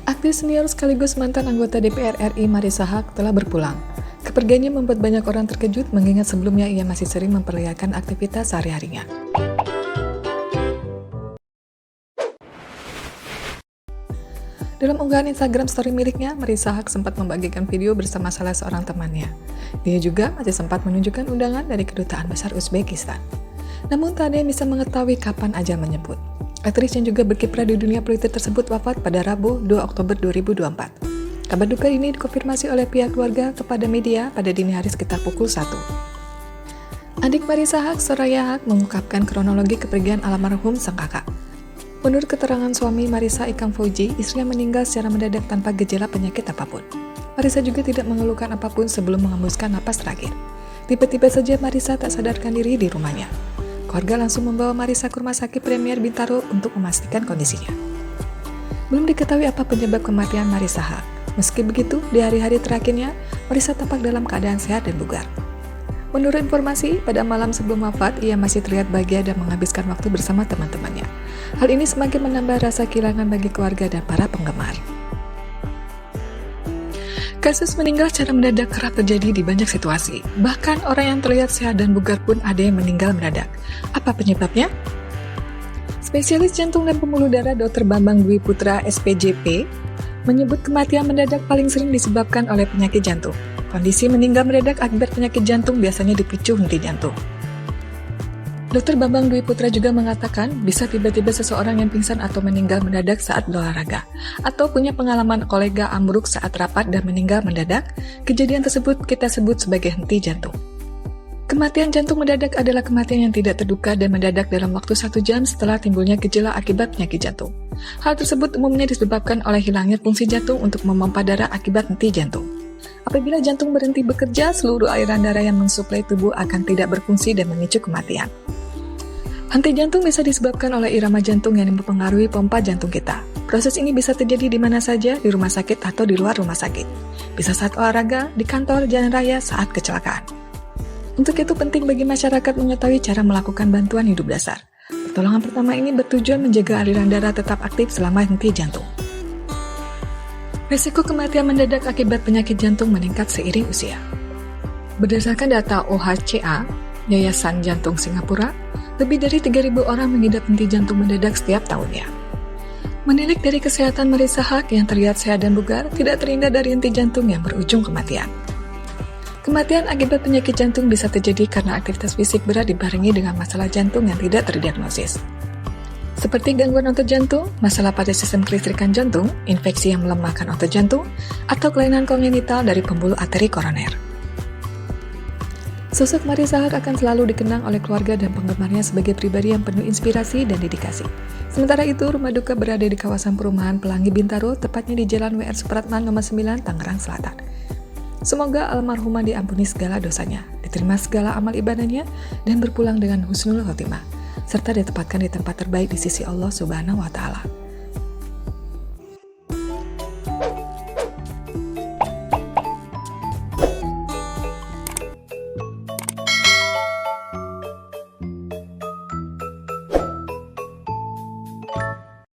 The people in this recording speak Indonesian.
Aktris senior sekaligus mantan anggota DPR RI Marissa Haque telah berpulang. Kepergiannya membuat banyak orang terkejut mengingat sebelumnya ia masih sering memperlihatkan aktivitas sehari-harinya. Dalam unggahan Instagram story miliknya, Marissa Haque sempat membagikan video bersama salah seorang temannya. Dia juga masih sempat menunjukkan undangan dari Kedutaan Besar Uzbekistan. Namun tak ada yang bisa mengetahui kapan ajal menyebut. Aktris yang juga berkiprah di dunia politik tersebut wafat pada Rabu 2 Oktober 2024. Kabar duka ini dikonfirmasi oleh pihak keluarga kepada media pada dini hari sekitar pukul 1. Adik Marissa Haque, Soraya Haque, mengungkapkan kronologi kepergian almarhum sang kakak. Menurut keterangan suami Marissa, Ikang Fauji, istrinya meninggal secara mendadak tanpa gejala penyakit apapun. Marissa juga tidak mengeluhkan apapun sebelum mengembuskan napas terakhir. Tiba-tiba saja Marissa tak sadarkan diri di rumahnya. Keluarga langsung membawa Marissa ke rumah sakit Premier Bintaro untuk memastikan kondisinya. Belum diketahui apa penyebab kematian Marissa Haque. Meski begitu, di hari-hari terakhirnya, Marissa tampak dalam keadaan sehat dan bugar. Menurut informasi, pada malam sebelum wafat, ia masih terlihat bahagia dan menghabiskan waktu bersama teman-temannya. Hal ini semakin menambah rasa kehilangan bagi keluarga dan para penggemar. Kasus meninggal secara mendadak kerap terjadi di banyak situasi. Bahkan orang yang terlihat sehat dan bugar pun ada yang meninggal mendadak. Apa penyebabnya? Spesialis jantung dan pembuluh darah Dr. Bambang Dwi Putra SPJP menyebut kematian mendadak paling sering disebabkan oleh penyakit jantung. Kondisi meninggal mendadak akibat penyakit jantung biasanya dipicu henti jantung. Dr. Bambang Dwi Putra juga mengatakan bisa tiba-tiba seseorang yang pingsan atau meninggal mendadak saat berolahraga, atau punya pengalaman kolega ambruk saat rapat dan meninggal mendadak. Kejadian tersebut kita sebut sebagai henti jantung. Kematian jantung mendadak adalah kematian yang tidak terduga dan mendadak dalam waktu 1 jam setelah timbulnya gejala akibat penyakit jantung. Hal tersebut umumnya disebabkan oleh hilangnya fungsi jantung untuk memompa darah akibat henti jantung. Apabila jantung berhenti bekerja, seluruh aliran darah yang mensuplai tubuh akan tidak berfungsi dan memicu kematian. Henti jantung bisa disebabkan oleh irama jantung yang mempengaruhi pompa jantung kita. Proses ini bisa terjadi di mana saja, di rumah sakit atau di luar rumah sakit. Bisa saat olahraga, di kantor, jalan raya, saat kecelakaan. Untuk itu penting bagi masyarakat mengetahui cara melakukan bantuan hidup dasar. Pertolongan pertama ini bertujuan menjaga aliran darah tetap aktif selama henti jantung. Risiko kematian mendadak akibat penyakit jantung meningkat seiring usia. Berdasarkan data OHCA, Yayasan Jantung Singapura, lebih dari 3.000 orang mengidap henti jantung mendadak setiap tahunnya. Menilik dari kesehatan Marissa Haque yang terlihat sehat dan bugar, tidak terhindar dari henti jantung yang berujung kematian. Kematian akibat penyakit jantung bisa terjadi karena aktivitas fisik berat dibarengi dengan masalah jantung yang tidak terdiagnosis. Seperti gangguan otot jantung, masalah pada sistem kelistrikan jantung, infeksi yang melemahkan otot jantung, atau kelainan kongenital dari pembuluh arteri koroner. Sosok Marissa Haque akan selalu dikenang oleh keluarga dan penggemarnya sebagai pribadi yang penuh inspirasi dan dedikasi. Sementara itu, rumah duka berada di kawasan perumahan Pelangi Bintaro, tepatnya di Jalan WR Supratman nomor 9, Tangerang Selatan. Semoga almarhumah diampuni segala dosanya, diterima segala amal ibadahnya, dan berpulang dengan husnul khotimah, serta ditempatkan di tempat terbaik di sisi Allah Subhanahu wa Ta'ala.